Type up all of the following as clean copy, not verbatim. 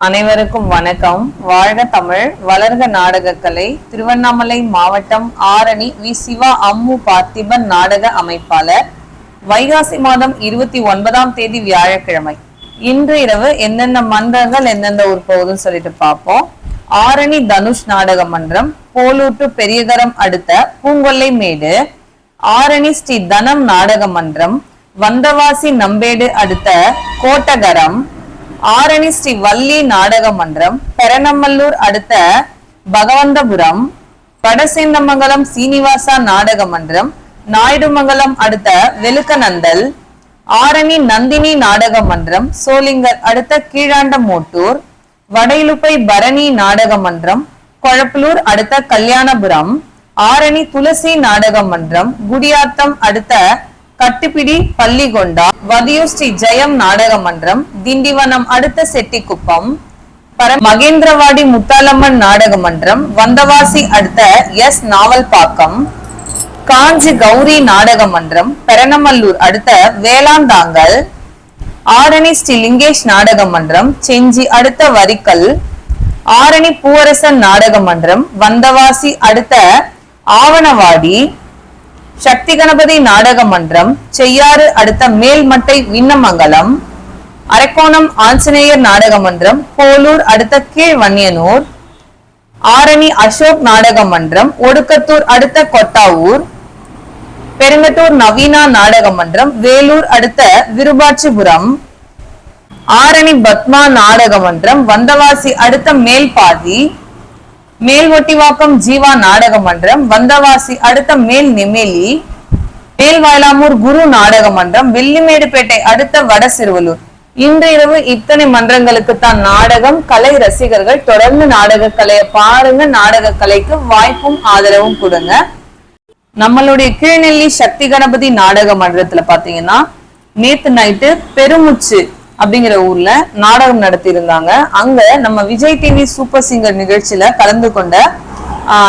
அனைவருக்கும் வணக்கம். வாழ்க தமிழ், வளர்க நாடகக்கலை. திருவண்ணாமலை மாவட்டம் ஆரணி வி. சிவா அம்மு பார்த்திபன் நாடக அமைப்பாளர். வைகாசி மாதம் 29ஆம் தேதி வியாழக்கிழமை. இன்று இரவு எந்தெந்த மன்றங்கள் எந்தெந்த ஊர் போகுதுன்னு சொல்லிட்டு பார்ப்போம். ஆரணி தனுஷ் நாடக மன்றம், போலூட்டு பெரியகரம் அடுத்த பூங்கொல்லை மேடு. ஆரணி ஸ்ரீ தனம் நாடக மன்றம், வந்தவாசி நம்பேடு அடுத்த கோட்டகரம். ஆரணி ஸ்ரீ வள்ளி நாடக மன்றம், பெரணமல்லூர் அடுத்த பகவந்தபுரம். வடசேந்தமங்கலம் சீனிவாசா நாடக மன்றம், நாயுடுமங்கலம் அடுத்த வெலுக்கநந்தல். ஆரணி நந்தினி நாடக மன்றம், சோளிங்கர் அடுத்த கீழாண்டமோட்டூர். வடையிலுப்பை பரணி நாடக மன்றம், கொழப்பலூர் அடுத்த கல்யாணபுரம். ஆரணி துளசி நாடக மன்றம், குடியாத்தம் அடுத்த கட்டுப்பிடி பள்ளிகொண்டா. வதியூர் ஸ்ரீ ஜெயம் நாடக மன்றம், திண்டிவனம் அடுத்த செட்டிக்குப்பம். மகேந்திரவாடி முத்தாலம்மன் நாடக மன்றம், வந்தவாசி அடுத்த எஸ் நாவல்பாக்கம். காஞ்சி கௌரி நாடக மன்றம், பெரணமல்லூர் அடுத்த வேளாந்தாங்கல். ஆரணி ஸ்ரீ லிங்கேஷ் நாடக மன்றம், செஞ்சி அடுத்த வரிக்கல். ஆரணி பூவரசன் நாடக மன்றம், வந்தவாசி அடுத்த ஆவணவாடி. சக்தி கணபதி நாடக மன்றம், செய்யாறு அடுத்த மேல்மட்டை விண்ணமங்கலம். அரக்கோணம் ஆஞ்சநேயர் நாடக மன்றம், போலூர் அடுத்த கீழ்வன்னியனூர். ஆரணி அசோக் நாடக மன்றம், ஒடுக்கத்தூர் அடுத்த கொட்டாவூர். பெருங்கட்டூர் நவீனா நாடக மன்றம், வேலூர் அடுத்த விருபாட்சிபுரம். ஆரணி பத்மா நாடக மன்றம், வந்தவாசி அடுத்த மேல்பாதி. மேல்வொட்டிவாக்கம் ஜீவா நாடக மன்றம், வந்தவாசி அடுத்த மேல் நெமேலி. மேல்வயலாமூர் குரு நாடக மன்றம், வெள்ளிமேடுபேட்டை அடுத்த வடசிறுவலூர். இன்று இரவு இத்தனை மன்றங்களுக்கு தான் நாடகம். கலை ரசிகர்கள் தொடர்ந்து நாடக கலையை பாருங்க. நாடக கலைக்கு வாய்ப்பும் ஆதரவும் கொடுங்க. நம்மளுடைய கீழ்நெல்லி சக்தி கணபதி நாடக மன்றத்துல பாத்தீங்கன்னா நேத்து நைட்டு பெருமுச்சு அப்படிங்கிற ஊர்ல நாடகம் நடத்தி இருந்தாங்க. அங்க நம்ம விஜய் டிவி சூப்பர் சிங்கர் நிகழ்ச்சியில கலந்து கொண்ட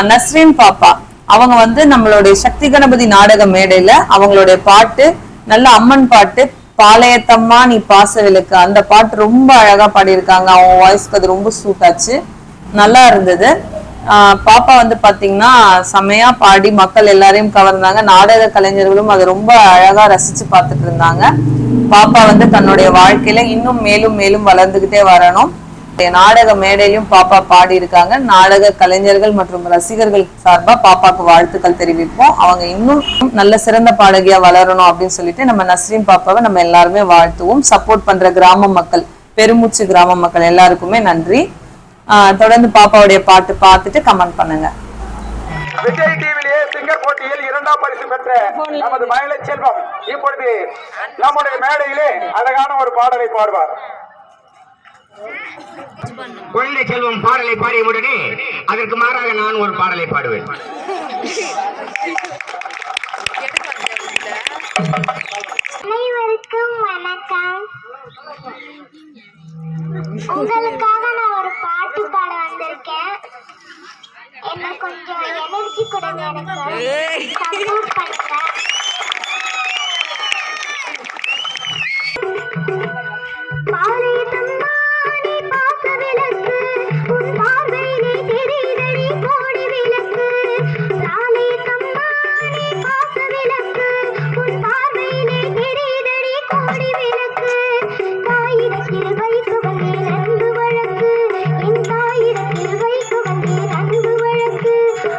நஸ்ரீன் பாப்பா அவங்க வந்து நம்மளுடைய சக்தி கணபதி நாடக மேடையில அவங்களுடைய பாட்டு, நல்ல அம்மன் பாட்டு, பாளையத்தம்மா நீ பாசவிலுக்கு, அந்த பாட்டு ரொம்ப அழகா பாடியிருக்காங்க. அவங்க வாய்ஸ்க்கு அது ரொம்ப சூட் ஆச்சு, நல்லா இருந்தது. பாப்பா வந்து பாத்தீங்கன்னா செமையா பாடி மக்கள் எல்லாரையும் கவர்ந்தாங்க. நாடக கலைஞர்களும் அதை ரொம்ப அழகா ரசிச்சு பார்த்துட்டு இருந்தாங்க. பாப்பா வந்து தன்னுடைய வாழ்க்கையில இன்னும் மேலும் மேலும் வளர்ந்துகிட்டே வரணும். நாடக மேடையிலும் பாப்பா பாடி இருக்காங்க. நாடக கலைஞர்கள் மற்றும் ரசிகர்கள் சார்பா பாப்பாக்கு வாழ்த்துக்கள் தெரிவிப்போம். அவங்க இன்னும் நல்ல சிறந்த பாடகியா வளரணும் அப்படின்னு சொல்லிட்டு நம்ம நஸ்ரீன் பாப்பாவை நம்ம எல்லாருமே வாழ்த்துவோம். சப்போர்ட் பண்ற கிராம மக்கள், பெருமூச்சு கிராம மக்கள் எல்லாருக்குமே நன்றி. தொடர்ந்து பாப்பாவுடைய பாட்டு பார்த்துட்டு கமெண்ட் பண்ணுங்க. விஜய் டிவியிலே சிங்கர் போட்டியில் 2ஆம் பரிசு பெற்ற நமது மயிலை செல்வம் இப்பொழுது நம்முடைய மேடையிலே அழகான ஒரு பாடலை பாடுவார். குழந்தை செல்வம் பாடலை பாடிய உடனே அதற்கு மாறாக நான் ஒரு பாடலை பாடுவேன். அனைவருக்கும் வணக்கம். உங்களுக்காக நான் ஒரு பாட்டு பாட வந்திருக்கேன். என்ன கொஞ்சம் எனர்ஜி கொடுங்க, எனக்கு சப்போர்ட் பண்ணுங்க.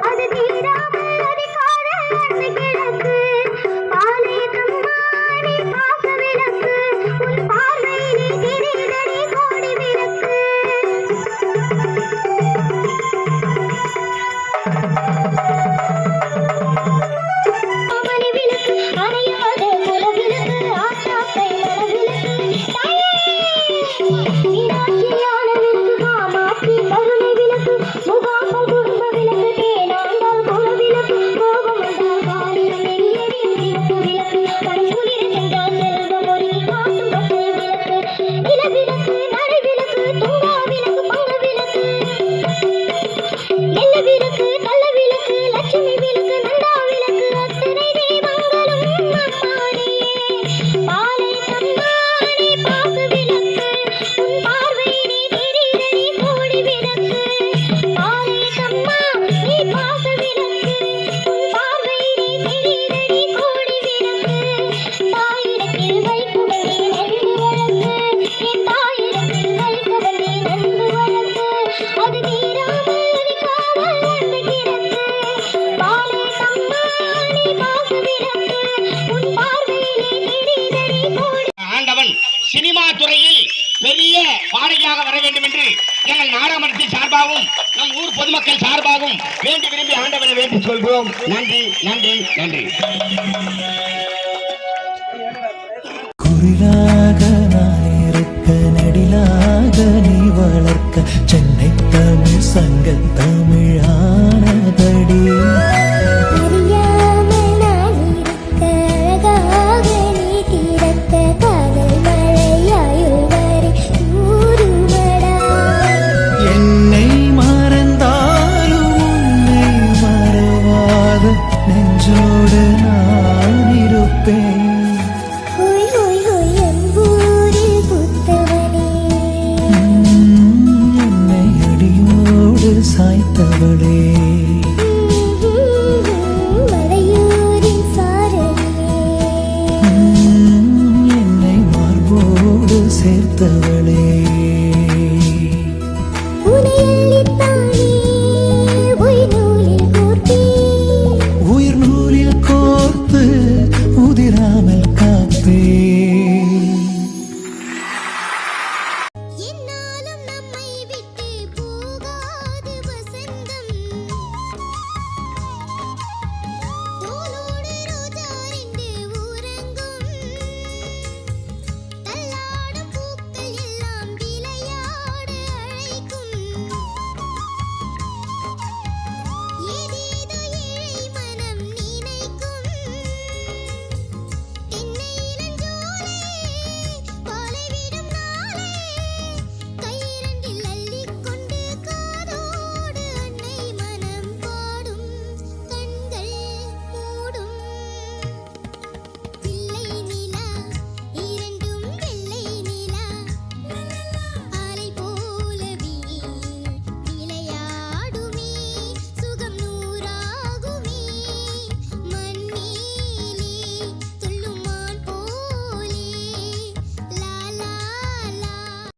அது தீராமல் அதிகார கிழக்கு வேண்டும் என்று எங்கள் நாடாமன்றத்தின் சார்பாகவும் நம் ஊர் பொதுமக்கள் சார்பாகவும் வேண்டி விரும்பி ஆண்டவரை வேண்டிக் கொள்கிறோம். நன்றி நன்றி நன்றி. குயிலாக நான் இருக்க நடிலாக நீ வளர்க்க சென்னை தமிழ் சங்க தமிழானதடி. அறியாமல் நான் இருக்க அழகாக நீ திறக்க காதல் மழையாயுள் வரை ஊறுமடா. என்னை மறந்தாலும் உன்னை மறவாத நெஞ்சோடு நான் இருப்பேன். ஹோய் ஹோய் ஹோய் எம்பூரில் புத்தவனே. என்னை அடியோடு சாய்த்தவளே